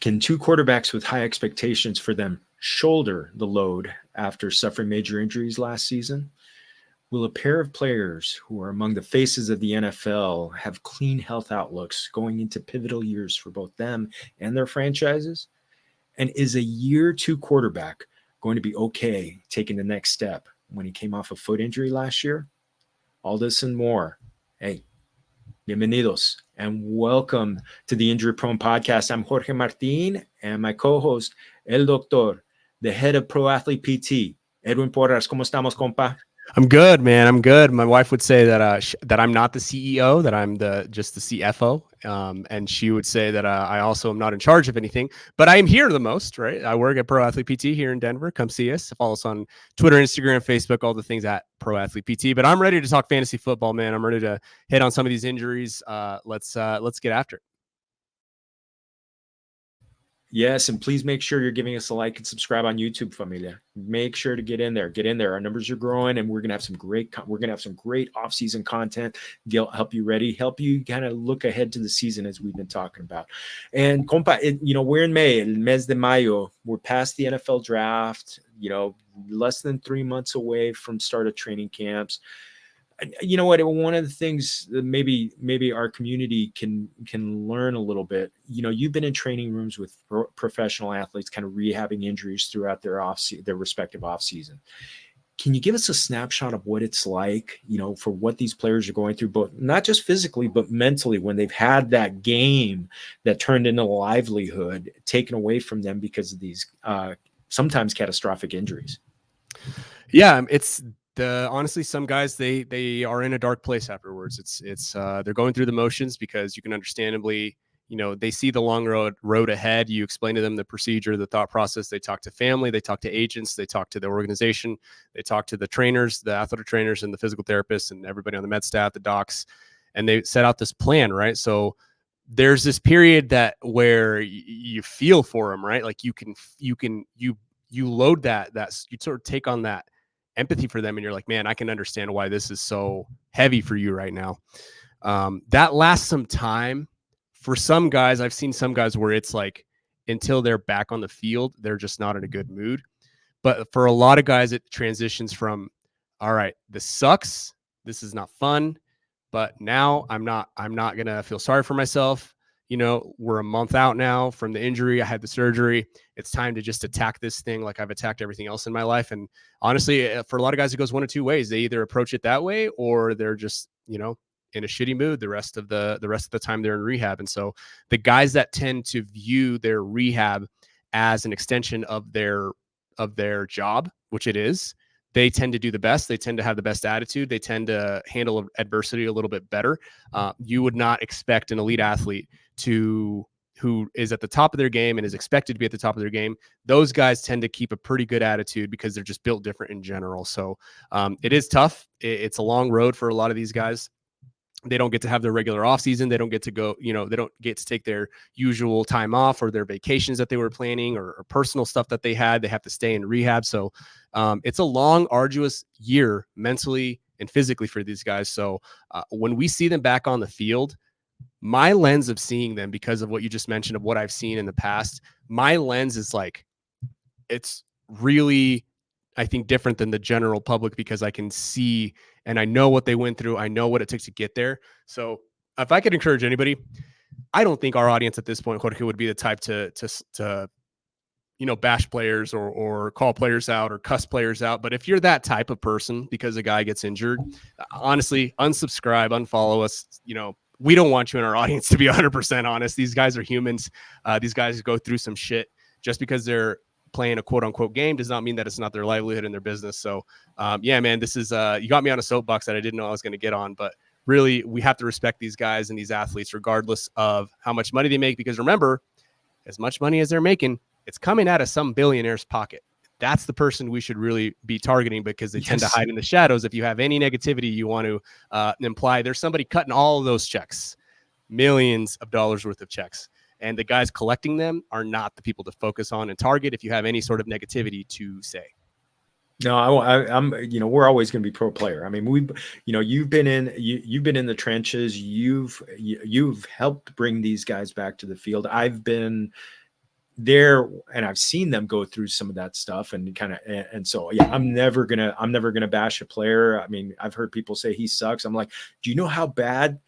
Can two quarterbacks with high expectations for them shoulder the load after suffering major injuries last season? Will a pair of players who are among the faces of the NFL have clean health outlooks going into pivotal years for both them and their franchises? And is a year two quarterback going to be okay taking the next step when he came off a foot injury last year? All this and more. Hey, bienvenidos and welcome to the Injury Prone Podcast. I'm Jorge Martin and my co-host, El Doctor, the head of Pro Athlete PT, Edwin Porras. ¿Cómo estamos, compa? I'm good, man. I'm good. My wife would say that that I'm not the CEO, that I'm just the CFO, and she would say that I also am not in charge of anything. But I am here the most, right? I work at Pro Athlete PT here in Denver. Come see us. Follow us on Twitter, Instagram, Facebook, all the things at Pro Athlete PT. But I'm ready to talk fantasy football, man. I'm ready to hit on some of these injuries. Let's get after it. Yes, and please make sure you're giving us a like and subscribe on YouTube, familia. Make sure to get in there. Get in there. Our numbers are growing, and we're gonna have some great off-season content. Help you ready, help you kind of look ahead to the season as we've been talking about. And compa, we're in May, el mes de mayo. We're past the NFL draft. Less than 3 months away from start of training camps. You know what? One of the things that maybe our community can learn a little bit. You've been in training rooms with professional athletes, kind of rehabbing injuries throughout their respective off season. Can you give us a snapshot of what it's like, for what these players are going through, both not just physically but mentally, when they've had that game that turned into livelihood taken away from them because of these sometimes catastrophic injuries? Yeah, honestly, some guys they are in a dark place afterwards. It's they're going through the motions because you can understandably, they see the long road ahead. You explain to them the procedure, the thought process. They talk to family, they talk to agents, they talk to the organization, they talk to the trainers, the athletic trainers, and the physical therapists, and everybody on the med staff, the docs, and they set out this plan, right? So there's this period where you feel for them, right? Like you load that you sort of take on that empathy for them, and you're like, man, I can understand why this is so heavy for you right now. That lasts some time. For some guys, I've seen some guys where it's like until they're back on the field, they're just not in a good mood. But for a lot of guys, it transitions from, all right, this sucks, this is not fun, but now I'm not gonna feel sorry for myself. We're a month out now from the injury. I had the surgery. It's time to just attack this thing like I've attacked everything else in my life. And honestly, for a lot of guys, it goes one of two ways. They either approach it that way, or they're just, in a shitty mood the rest of the time they're in rehab. And so the guys that tend to view their rehab as an extension of their job, which it is, they tend to do the best. They tend to have the best attitude. They tend to handle adversity a little bit better. You would not expect an elite athlete who is at the top of their game and is expected to be at the top of their game. Those guys tend to keep a pretty good attitude because they're just built different in general. So it is tough. It's a long road for a lot of these guys. They don't get to have their regular off season. They don't get to go, they don't get to take their usual time off or their vacations that they were planning or personal stuff that they had. They have to stay in rehab. So it's a long, arduous year mentally and physically for these guys. So when we see them back on the field, my lens of seeing them, because of what you just mentioned of what I've seen in the past, my lens is like, it's really, I think, different than the general public because I can see and I know what they went through. I know what it took to get there. So if I could encourage anybody, I don't think our audience at this point, Jorge, would be the type to bash players or call players out or cuss players out. But if you're that type of person because a guy gets injured, honestly, unsubscribe, unfollow us. We don't want you in our audience, to be 100% honest. These guys are humans. These guys go through some shit. Just because they're playing a quote unquote game does not mean that it's not their livelihood and their business. So yeah, man, this is you got me on a soapbox that I didn't know I was going to get on, but really we have to respect these guys and these athletes regardless of how much money they make, because remember, as much money as they're making, it's coming out of some billionaire's pocket. That's the person we should really be targeting, because they tend to hide in the shadows. If you have any negativity you want to imply, there's somebody cutting all of those checks, millions of dollars worth of checks. And the guys collecting them are not the people to focus on and target if you have any sort of negativity to say. No, I'm. We're always going to be pro player. I mean, you've been in the trenches. You've helped bring these guys back to the field. I've been and I've seen them go through some of that stuff and kind of, and so, yeah, I'm never gonna bash a player. I mean, I've heard people say he sucks. I'm like, do you know how good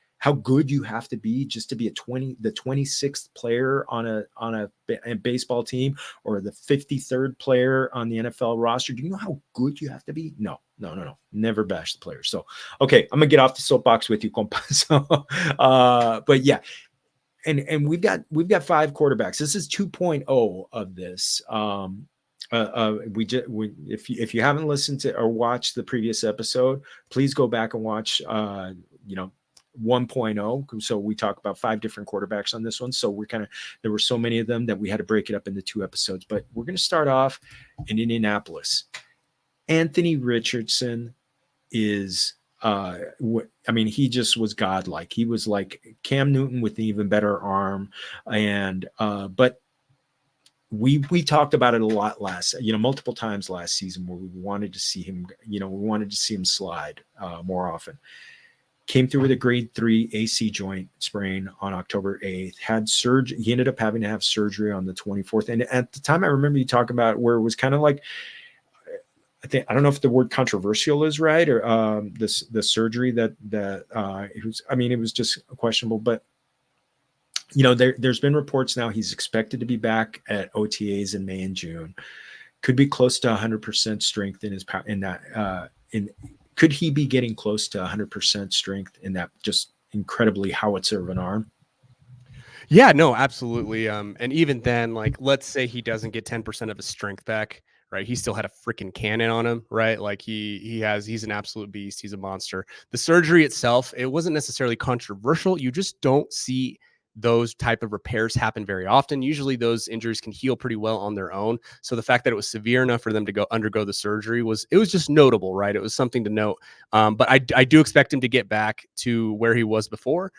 you have to be just to be the 26th player on a baseball team, or the 53rd player on the NFL roster? Do you know how good you have to be? No. Never bash the players. So, okay, I'm gonna get off the soapbox with you, compa. So, but yeah, and we've got 5 quarterbacks. This is 2.0 of this. If you haven't listened to or watched the previous episode, please go back and watch 1.0. So we talk about 5 different quarterbacks on this one. So there were so many of them that we had to break it up into 2 episodes. But we're going to start off in Indianapolis. Anthony Richardson is he just was godlike. He was like Cam Newton with an even better arm. And but we talked about it a lot multiple times last season, where we wanted to see him slide more often. Came through with a grade 3 AC joint sprain on October 8th, had surgery. He ended up having to have surgery on the 24th. And at the time, I remember you talking about where it was kind of like, I don't know if the word controversial is right, or the surgery that it was. I mean, it was just questionable, but there's been reports now he's expected to be back at OTAs in May and June. Could be close to 100% strength could he be getting close to 100% strength in that just incredibly howitzer of an arm? Yeah, no, absolutely. And even then, like, let's say he doesn't get 10% of his strength back, right? He still had a freaking cannon on him, right? Like he's an absolute beast. He's a monster. The surgery itself, it wasn't necessarily controversial. You just don't see those type of repairs happen very often. Usually those injuries can heal pretty well on their own. So the fact that it was severe enough for them to undergo the surgery was just notable, right? It was something to note. But I do expect him to get back to where he was before.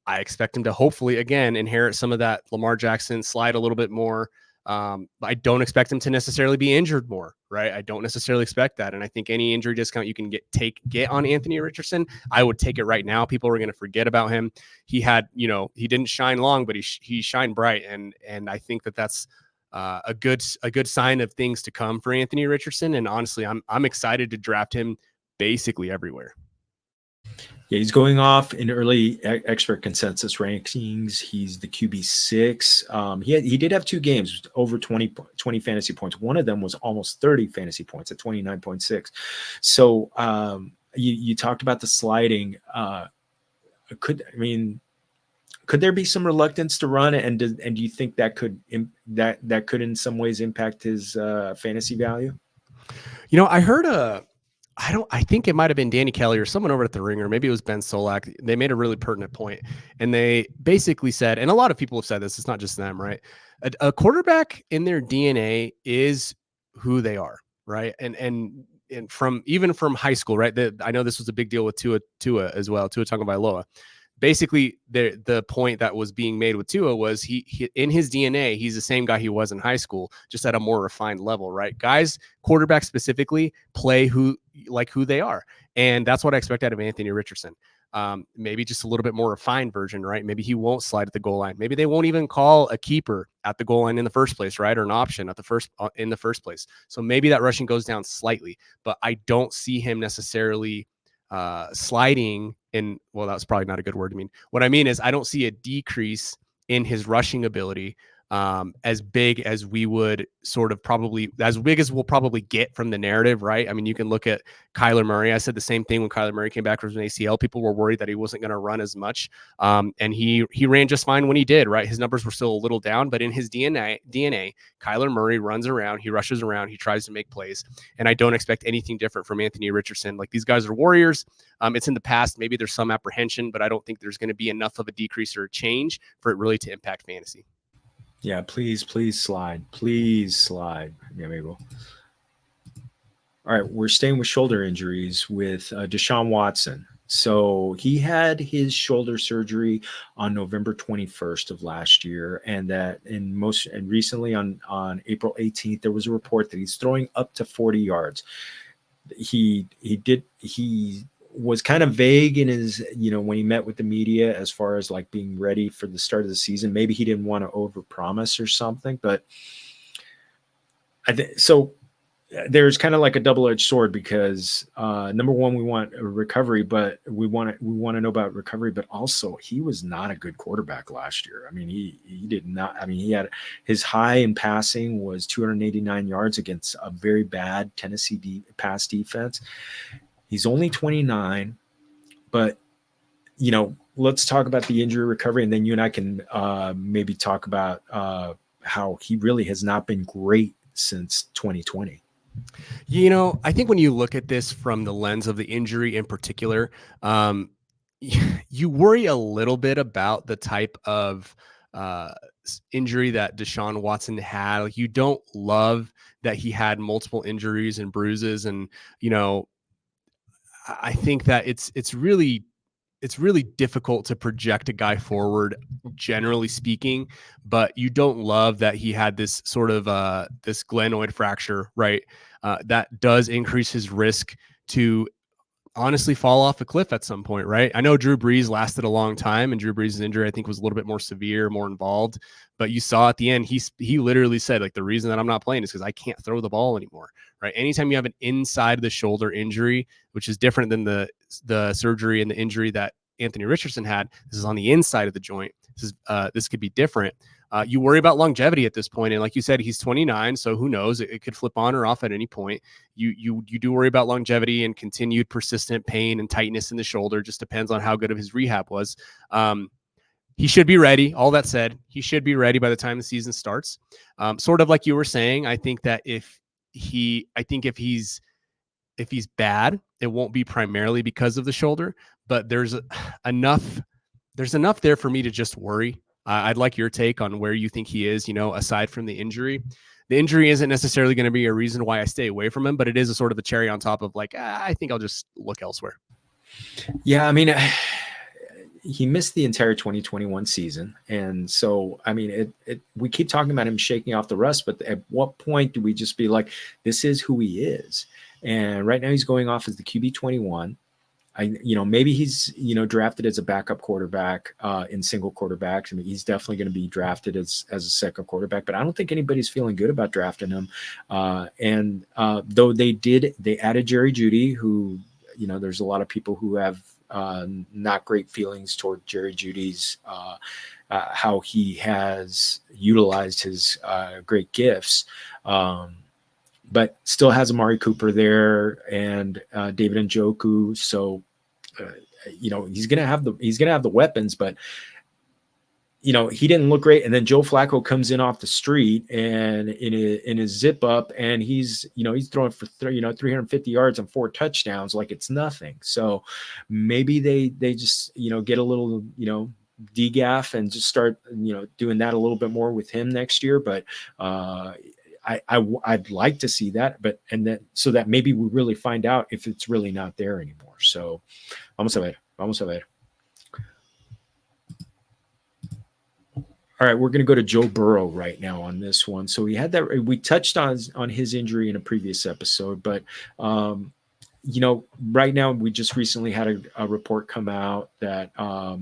I expect him to hopefully, again, inherit some of that Lamar Jackson, slide a little bit more. I don't expect him to necessarily be injured more, right? I don't necessarily expect that. And I think any injury discount you can get on Anthony Richardson, I would take it right now. People are going to forget about him. He had, he didn't shine long, but he shined bright. And I think that's a good sign of things to come for Anthony Richardson. And honestly, I'm excited to draft him basically everywhere. Yeah, he's going off in early expert consensus rankings. He's the QB6. He did have 2 games over 20 fantasy points. One of them was almost 30 fantasy points at 29.6. So you talked about the sliding. Could there be some reluctance to run, and do you think that could in some ways impact his fantasy value? I heard I think it might have been Danny Kelly or someone over at the Ringer. Maybe it was Ben Solak. They made a really pertinent point, and they basically said, and a lot of people have said this, it's not just them, right? A quarterback in their DNA is who they are, right? And from high school, right? I know this was a big deal with Tua as well, Tua Tagovailoa. Basically, the point that was being made with Tua was he in his DNA, he's the same guy he was in high school, just at a more refined level, right? Guys, quarterbacks specifically, play who they are. And that's what I expect out of Anthony Richardson. Maybe just a little bit more refined version, right? Maybe he won't slide at the goal line. Maybe they won't even call a keeper at the goal line in the first place, right? Or an option in the first place. So maybe that rushing goes down slightly, but I don't see him necessarily sliding in. Well, that's probably not a good word to mean. What I mean is I don't see a decrease in his rushing ability as big as we'll probably get from the narrative, right? I mean, you can look at Kyler Murray. I said the same thing when Kyler Murray came back from an ACL. People were worried that he wasn't going to run as much. And he ran just fine when he did, right? His numbers were still a little down, but in his DNA, Kyler Murray runs around, he rushes around, he tries to make plays. And I don't expect anything different from Anthony Richardson. Like, these guys are warriors. It's in the past. Maybe there's some apprehension, but I don't think there's going to be enough of a decrease or a change for it really to impact fantasy. Yeah, please slide. Please slide. Yeah, maybe we'll. All right, we're staying with shoulder injuries with Deshaun Watson. So he had his shoulder surgery on November 21st of last year, and recently on April 18th, there was a report that he's throwing up to 40 yards. He was kind of vague in his, when he met with the media as far as like being ready for the start of the season. Maybe he didn't want to overpromise or something, but so there's kind of like a double-edged sword because number one, we want a recovery, but we want to know about recovery, but also he was not a good quarterback last year. I mean, he did not. I mean, he had his high in passing was 289 yards against a very bad Tennessee pass defense. He's only 29, but let's talk about the injury recovery, and then you and I can maybe talk about how he really has not been great since 2020. I think when you look at this from the lens of the injury in particular, you worry a little bit about the type of injury that Deshaun Watson had. Like, you don't love that he had multiple injuries and bruises, and I think that it's really difficult to project a guy forward, generally speaking, but you don't love that he had this sort of this glenoid fracture, right? That does increase his risk to honestly fall off a cliff at some point, right? I know Drew Brees lasted a long time, and Drew Brees' injury, I think, was a little bit more severe, more involved. But you saw at the end, he literally said, like, the reason that I'm not playing is because I can't throw the ball anymore, right? Anytime you have an inside of the shoulder injury, which is different than the surgery and the injury that Anthony Richardson had, this is on the inside of the joint. This could be different. You worry about longevity at this point, and like you said, he's 29, so who knows? It could flip on or off at any point. You do worry about longevity and continued persistent pain and tightness in the shoulder. Just depends on how good of his rehab was. He should be ready. All that said, he should be ready by the time the season starts. Sort of like you were saying, I think that if he's bad, it won't be primarily because of the shoulder, but there's enough there for me to just worry. I'd like your take on where you think he is, aside from the injury. The injury isn't necessarily going to be a reason why I stay away from him, but it is a sort of a cherry on top of like, I think I'll just look elsewhere. Yeah, I mean, he missed the entire 2021 season. And so, I mean, we keep talking about him shaking off the rust, but at what point do we just be like, this is who he is? And right now he's going off as the QB 21. Maybe he's, drafted as a backup quarterback in single quarterbacks. I mean, he's definitely going to be drafted as a second quarterback, but I don't think anybody's feeling good about drafting him. Though they added Jerry Jeudy, who, there's a lot of people who have not great feelings toward Jerry Jeudy's, how he has utilized his great gifts. But still has Amari Cooper there and David Njoku. So, he's gonna have the weapons, but he didn't look great. And then Joe Flacco comes in off the street and in his zip up, and he's throwing for 350 yards and 4 touchdowns like it's nothing. So maybe they just get a little degaff and just start doing that a little bit more with him next year. But I'd like to see that, so that maybe we really find out if it's really not there anymore. So vamos a ver. All right, we're going to go to Joe Burrow right now on this one. So we had that. We touched on his injury in a previous episode, but right now we just recently had a report come out that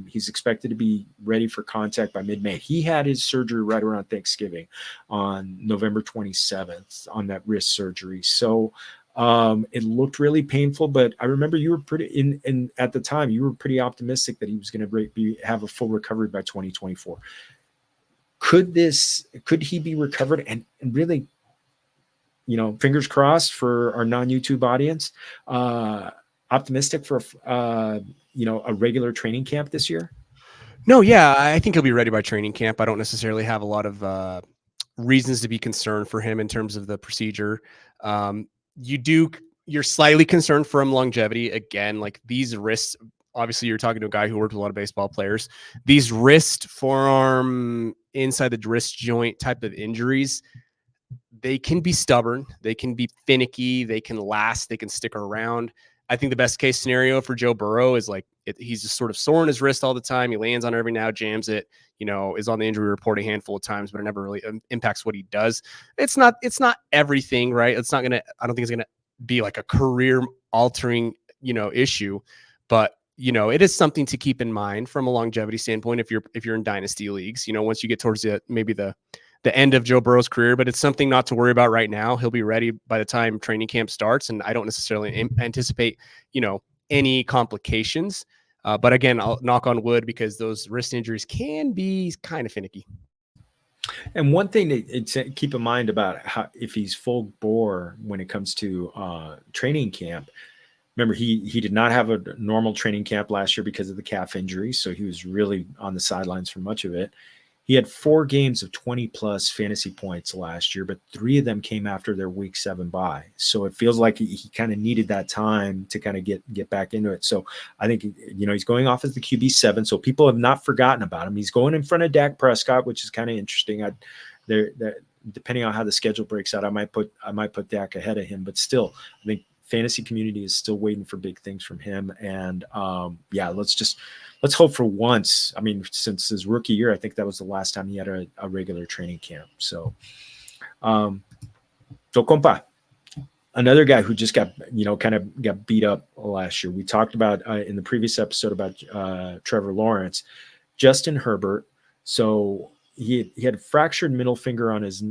he's expected to be ready for contact by mid-May. He had his surgery right around Thanksgiving on November 27th on that wrist surgery. So it looked really painful, but I remember you were pretty at the time, you were pretty optimistic that he was going to have a full recovery by 2024. Could he be recovered and really, fingers crossed for our non-YouTube audience, optimistic for, a regular training camp this year? No, yeah, I think he'll be ready by training camp. I don't necessarily have a lot of reasons to be concerned for him in terms of the procedure. You're slightly concerned for him longevity. Again, like these wrists, obviously you're talking to a guy who worked with a lot of baseball players. These wrist, forearm, inside the wrist joint type of injuries, they can be stubborn, they can be finicky, they can last, they can stick around. I think the best case scenario for Joe Burrow is he's just sort of sore in his wrist all the time. He lands on it every now, jams it, is on the injury report a handful of times, but it never really impacts what he does. It's not everything, right? I don't think it's going to be like a career altering issue, but it is something to keep in mind from a longevity standpoint if you're in dynasty leagues. Once you get towards maybe the end of Joe Burrow's career, but it's something not to worry about right now. He'll be ready by the time training camp starts, and I don't necessarily anticipate any complications. But again, I'll knock on wood because those wrist injuries can be kind of finicky. And one thing to keep in mind about if he's full bore when it comes to training camp. Remember, he did not have a normal training camp last year because of the calf injury, so he was really on the sidelines for much of it. He had 4 games of 20-plus fantasy points last year, but 3 of them came after their Week 7 bye. So it feels like he kind of needed that time to kind of get back into it. So I think he's going off as the QB7, so people have not forgotten about him. He's going in front of Dak Prescott, which is kind of interesting. Depending on how the schedule breaks out, I might put Dak ahead of him, but still, I think fantasy community is still waiting for big things from him. And let's hope for once. I mean, since his rookie year, I think that was the last time he had a regular training camp. So compa, another guy who just got beat up last year. We talked about in the previous episode about Trevor Lawrence, Justin Herbert. So he had a fractured middle finger on his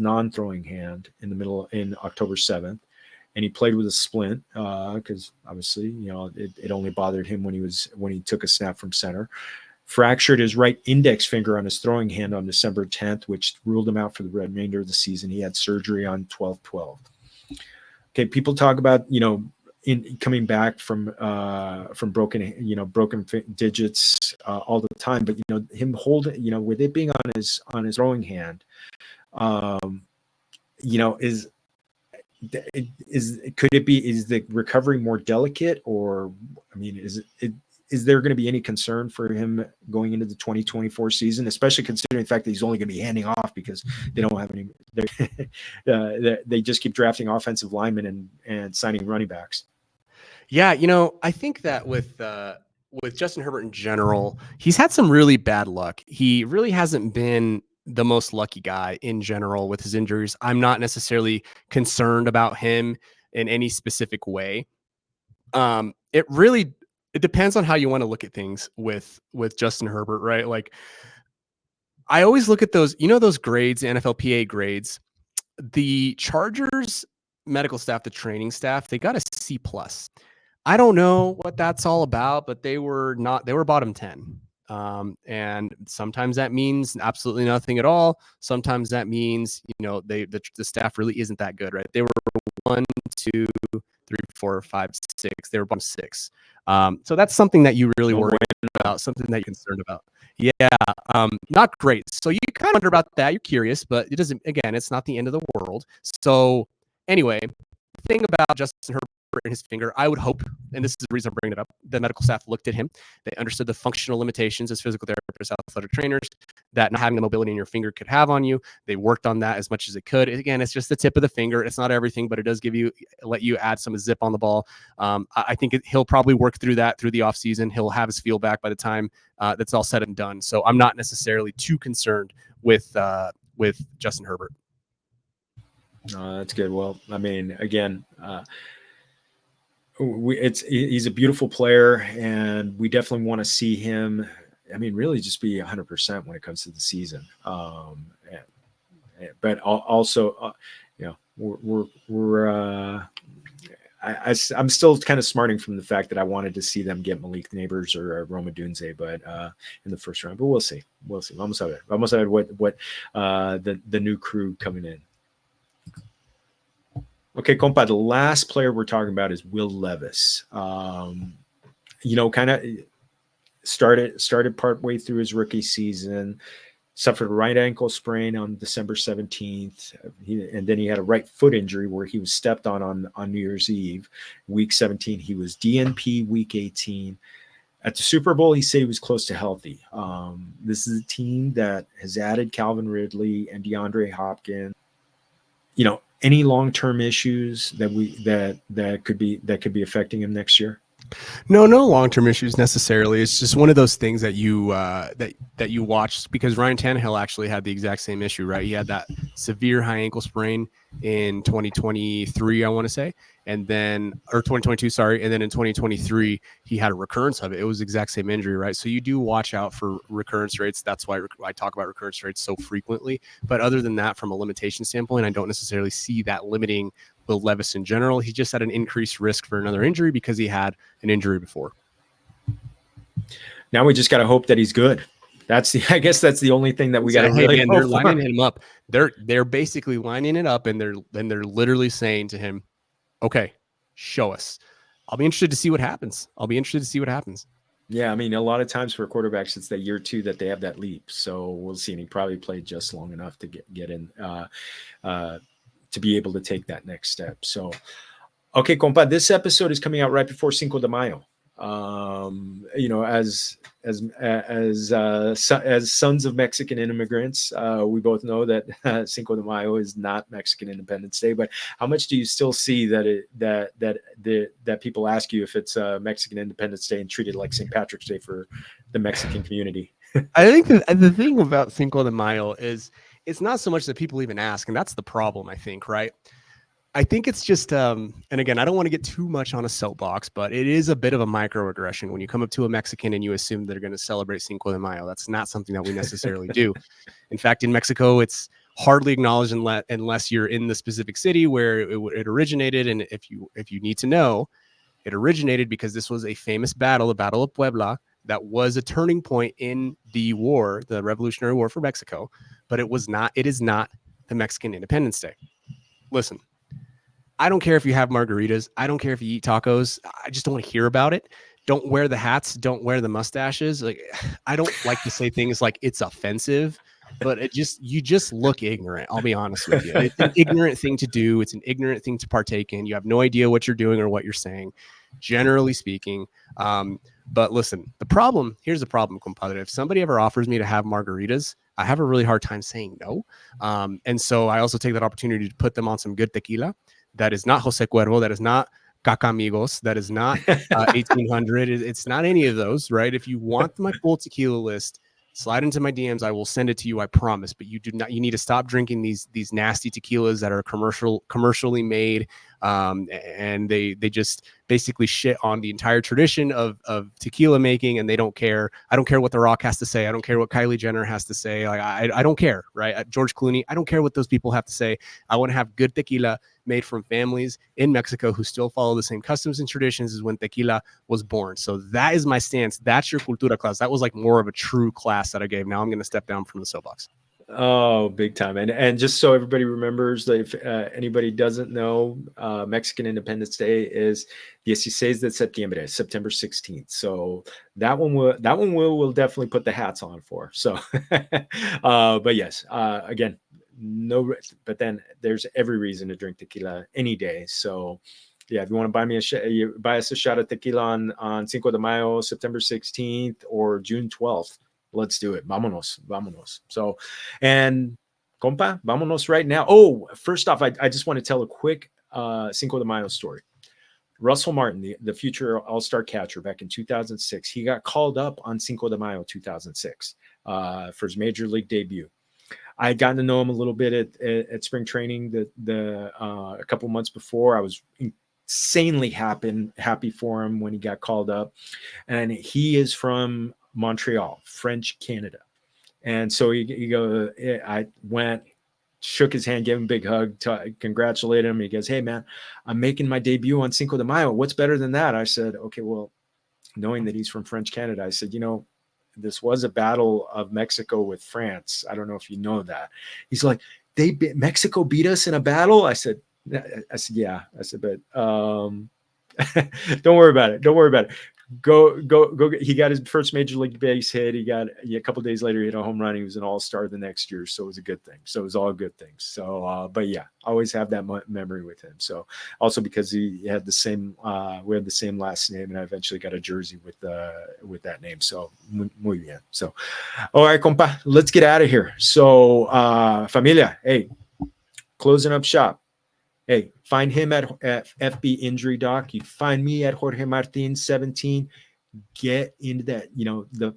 non-throwing hand in October 7th. And he played with a splint because obviously, it only bothered him when he took a snap from center. Fractured his right index finger on his throwing hand on December 10th, which ruled him out for the remainder of the season. He had surgery on 12/12. Okay, people talk about in coming back from broken digits all the time, but him holding with it being on his throwing hand, is the recovery more delicate, or is there going to be any concern for him going into the 2024 season, especially considering the fact that he's only going to be handing off because they don't have any they just keep drafting offensive linemen and signing running backs? Yeah, I think that with Justin Herbert in general, he's had some really bad luck. He really hasn't been the most lucky guy in general with his injuries. I'm not necessarily concerned about him in any specific way. It depends on how you want to look at things with Justin Herbert, right? Like, I always look at those grades, the NFLPA grades. The Chargers medical staff, the training staff, they got a C+. I don't know what that's all about, but they were bottom 10. And sometimes that means absolutely nothing at all. Sometimes that means, the staff really isn't that good, right? They were 1, 2, 3, 4, 5, 6. They were bottom 6. So that's something that you really worry about, something that you're concerned about. Yeah. Not great. So you kind of wonder about that. You're curious, but it's not the end of the world. So anyway, the thing about Justin Herbert in his finger, I would hope, and this is the reason I'm bringing it up, the medical staff looked at him. They understood the functional limitations as physical therapists, athletic trainers, that not having the mobility in your finger could have on you. They worked on that as much as it could. Again, it's just the tip of the finger. It's not everything, but it does let you add some zip on the ball. I think he'll probably work through that through the offseason. He'll have his feel back by the time that's all said and done. So I'm not necessarily too concerned with Justin Herbert. That's good. Well, I mean, again, he's a beautiful player, and we definitely want to see him. I mean, really just be 100% when it comes to the season. But also, I'm still kind of smarting from the fact that I wanted to see them get Malik Neighbors or Roma Dunze, but in the first round. But we'll see. Vamos a ver what the new crew coming in. Okay, compa, the last player we're talking about is Will Levis. Kind of started partway through his rookie season, suffered a right ankle sprain on December 17th. And then he had a right foot injury where he was stepped on New Year's Eve. Week 17, he was DNP week 18. At the Super Bowl, he said he was close to healthy. This is a team that has added Calvin Ridley and DeAndre Hopkins. Any long-term issues that could be affecting him next year? No long-term issues necessarily. It's just one of those things that you that you watch, because Ryan Tannehill actually had the exact same issue, right? He had that severe high ankle sprain in 2023, I want to say, and then, or 2022, sorry. And then in 2023, he had a recurrence of it. It was the exact same injury, right? So you do watch out for recurrence rates. That's why I talk about recurrence rates so frequently. But other than that, from a limitation standpoint, I don't necessarily see that limiting Will Levis in general. He just had an increased risk for another injury because he had an injury before. Now we just got to hope that he's good. I guess that's the only thing that we got to really hope they're for. lining him up. They're basically lining it up, and they're literally saying to him, okay, show us. I'll be interested to see what happens. Yeah, I mean, a lot of times for quarterbacks, it's that year 2 that they have that leap. So we'll see. And he probably played just long enough to get in, to be able to take that next step. So, okay, compa, this episode is coming out right before Cinco de Mayo. As sons of Mexican immigrants, we both know that Cinco de Mayo is not Mexican Independence Day. But how much do you still see that people ask you if it's Mexican Independence Day and treat it like St. Patrick's Day for the Mexican community? I think the thing about Cinco de Mayo is it's not so much that people even ask, and that's the problem, I think, right? I think it's just, and again, I don't want to get too much on a soapbox, but it is a bit of a microaggression when you come up to a Mexican and you assume they're going to celebrate Cinco de Mayo. That's not something that we necessarily do. In fact, in Mexico, it's hardly acknowledged unless you're in the specific city where it originated. And if you need to know, it originated because this was a famous battle, the Battle of Puebla, that was a turning point in the war, the Revolutionary War for Mexico. But it is not the Mexican Independence Day. Listen. I don't care if you have margaritas. I don't care if you eat tacos. I just don't want to hear about it. Don't wear the hats. Don't wear the mustaches. Like, I don't like to say things like it's offensive, but you just look ignorant. I'll be honest with you. It's an ignorant thing to do. It's an ignorant thing to partake in. You have no idea what you're doing or what you're saying, generally speaking. But listen, here's the problem, compadre. If somebody ever offers me to have margaritas, I have a really hard time saying no. And so I also take that opportunity to put them on some good tequila. That is not Jose Cuervo. That is not Cacamigos. That is not 1800. It's not any of those, right? If you want my full tequila list, slide into my DMs. I will send it to you. I promise. But you need to stop drinking these nasty tequilas that are commercially made. And they just basically shit on the entire tradition of tequila making, and they don't care. I don't care what The Rock has to say. I don't care what Kylie Jenner has to say. Like I don't care, right? George Clooney, I don't care what those people have to say. I want to have good tequila made from families in Mexico who still follow the same customs and traditions as when tequila was born. So that is my stance. That's your cultura class. That was like more of a true class that I gave. Now I'm going to step down from the soapbox. Oh, big time. And just so everybody remembers, that if anybody doesn't know, Mexican Independence Day is 16 de septiembre, September 16th. So that one we'll definitely put the hats on for. So, but yes, again, no, but then there's every reason to drink tequila any day. So yeah, if you want to buy us a shot of tequila on Cinco de Mayo, September 16th or June 12th. Let's do it. Vámonos. So, and compa, vámonos right now. Oh, first off, I just want to tell a quick Cinco de Mayo story. Russell Martin, the future all-star catcher back in 2006, he got called up on Cinco de Mayo 2006 for his major league debut. I had gotten to know him a little bit at spring training a couple months before. I was insanely happy for him when he got called up. And he is from Montreal, French Canada. And so I went, shook his hand, gave him a big hug, congratulated him. He goes, "Hey man, I'm making my debut on Cinco de Mayo. What's better than that?" I said, "Okay, well, knowing that he's from French Canada," I said, this was a battle of Mexico with France. I don't know if you know that. He's like, Mexico beat us in a battle? I said, yeah. I said, but don't worry about it. Go. He got his first major league base hit. A couple of days later, he hit a home run. He was an all-star the next year. So it was a good thing. So it was all good things. So, but yeah, always have that memory with him. So also because he had we had the same last name, and I eventually got a jersey with that name. So muy bien. So, all right, compa, let's get out of here. So, familia, hey, closing up shop. Hey, find him at FB Injury Doc. You find me at Jorge Martin 17. Get into that, the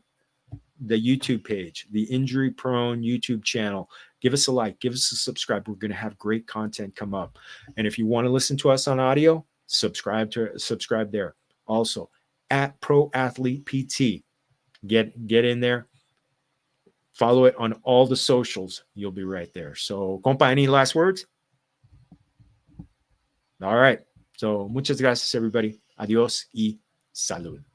YouTube page, the Injury Prone YouTube channel. Give us a like, give us a subscribe. We're going to have great content come up. And if you want to listen to us on audio, subscribe there. Also, at Pro Athlete PT. Get in there. Follow it on all the socials. You'll be right there. So, compa, any last words? All right. So, muchas gracias, everybody. Adiós y salud.